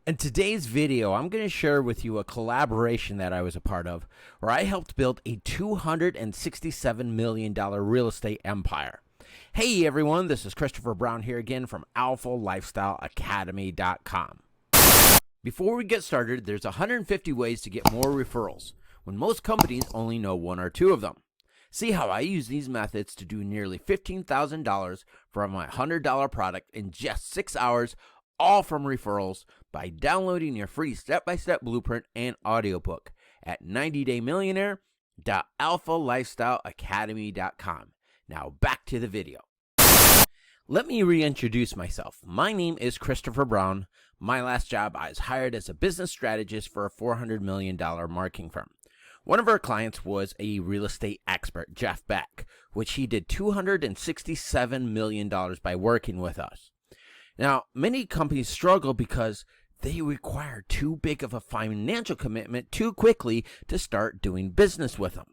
In today's video, I'm going to share with you a collaboration that I was a part of where I helped build a $267 million real estate empire. Hey everyone, this is Christopher Brown here again from alphalifestyleacademy.com. Before we get started, there's 150 ways to get more referrals when most companies only know one or two of them. See how I use these methods to do nearly $15,000 from my $100 product in just 6 hours, all from referrals, by downloading your free step-by-step blueprint and audiobook at 90daymillionaire.alphalifestyleacademy.com. Now back to the video. Let me reintroduce myself. My name is Christopher Brown. My last job, I was hired as a business strategist for a $400 million marketing firm. One of our clients was a real estate expert, Jeff Beck, which he did $267 million by working with us. Now, many companies struggle because they require too big of a financial commitment too quickly to start doing business with them.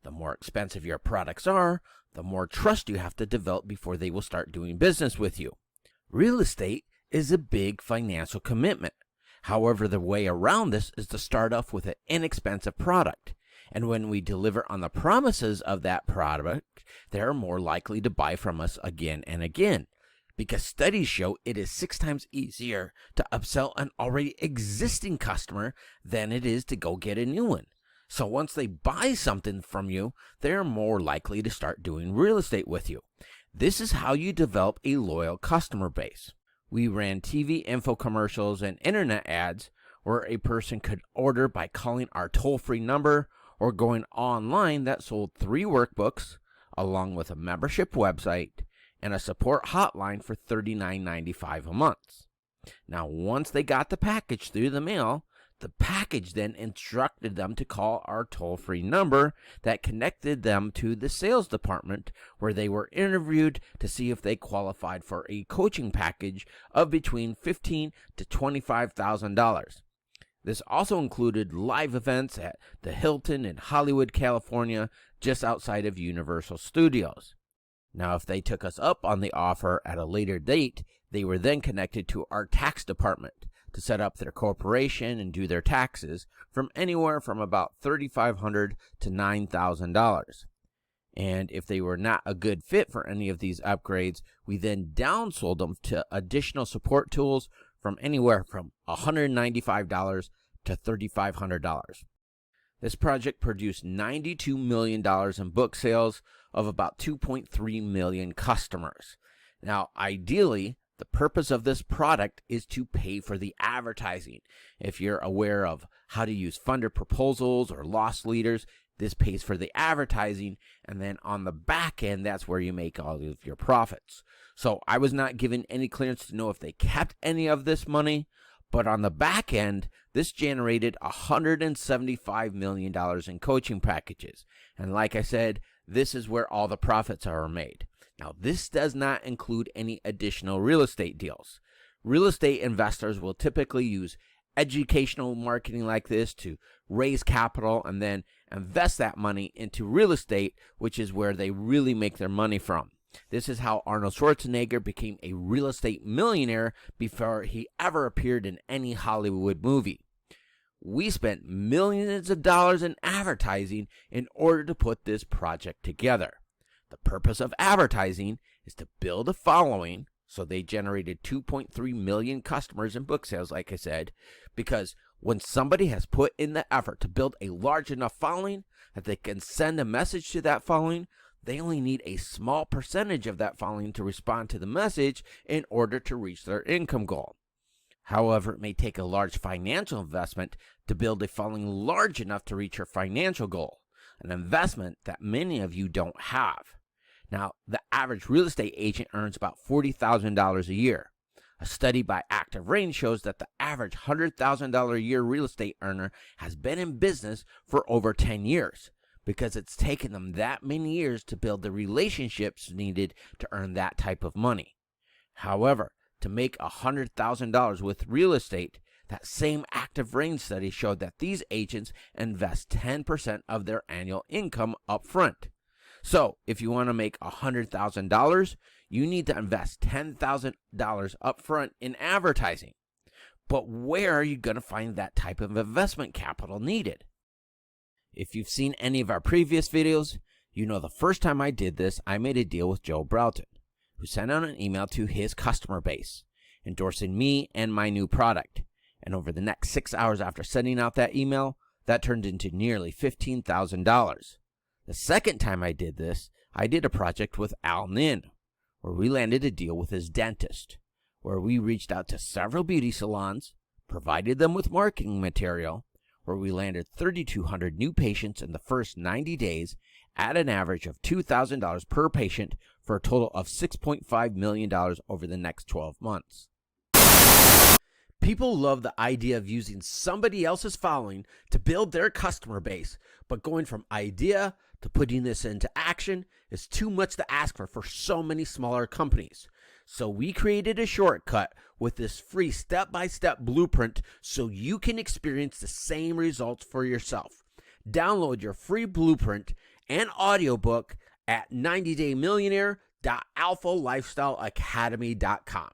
The more expensive your products are, the more trust you have to develop before they will start doing business with you. Real estate is a big financial commitment. However, the way around this is to start off with an inexpensive product. And when we deliver on the promises of that product, they're more likely to buy from us again and again. Because studies show it is 6 times easier to upsell an already existing customer than it is to go get a new one. So once they buy something from you, they're more likely to start doing real estate with you. This is how you develop a loyal customer base. We ran TV infomercials and internet ads where a person could order by calling our toll-free number or going online that sold 3 workbooks along with a membership website and a support hotline for $39.95 a month. Now, once they got the package through the mail, the package then instructed them to call our toll-free number that connected them to the sales department, where they were interviewed to see if they qualified for a coaching package of between $15,000 to $25,000. This also included live events at the Hilton in Hollywood, California, just outside of Universal Studios. Now, if they took us up on the offer at a later date, they were then connected to our tax department to set up their corporation and do their taxes from anywhere from about $3,500 to $9,000. And if they were not a good fit for any of these upgrades, we then downsold them to additional support tools from anywhere from $195 to $3,500. This project produced $92 million in book sales of about 2.3 million customers. Now, ideally, the purpose of this product is to pay for the advertising. If you're aware of how to use funder proposals or loss leaders, this pays for the advertising, and then on the back end, that's where you make all of your profits. So I was not given any clearance to know if they kept any of this money, but on the back end, this generated $175 million in coaching packages. And like I said, this is where all the profits are made. Now, this does not include any additional real estate deals. Real estate investors will typically use educational marketing like this to raise capital and then invest that money into real estate, which is where they really make their money from. This is how Arnold Schwarzenegger became a real estate millionaire before he ever appeared in any Hollywood movie. We spent millions of dollars in advertising in order to put this project together. The purpose of advertising is to build a following, so they generated 2.3 million customers in book sales, like I said, because when somebody has put in the effort to build a large enough following that they can send a message to that following, they only need a small percentage of that following to respond to the message in order to reach their income goal. However, it may take a large financial investment to build a following large enough to reach your financial goal, an investment that many of you don't have. Now, the average real estate agent earns about $40,000 a year. A study by Active Range shows that the average $100,000 a year real estate earner has been in business for over 10 years because it's taken them that many years to build the relationships needed to earn that type of money. However, to make $100,000 with real estate, that same Active Range study showed that these agents invest 10% of their annual income up front. So if you want to make $100,000, you need to invest $10,000 up front in advertising. But where are you going to find that type of investment capital needed? If you've seen any of our previous videos, you know the first time I did this, I made a deal with Joe Broughton, who sent out an email to his customer base, endorsing me and my new product. And over the next 6 hours after sending out that email, that turned into nearly $15,000. The second time I did this, I did a project with Al Nin, where we landed a deal with his dentist, where we reached out to several beauty salons, provided them with marketing material, where we landed 3,200 new patients in the first 90 days at an average of $2,000 per patient for a total of $6.5 million over the next 12 months. People love the idea of using somebody else's following to build their customer base, but going from idea to putting this into action is too much to ask for so many smaller companies. So we created a shortcut with this free step-by-step blueprint so you can experience the same results for yourself. Download your free blueprint and audiobook at 90daymillionaire.alphalifestyleacademy.com.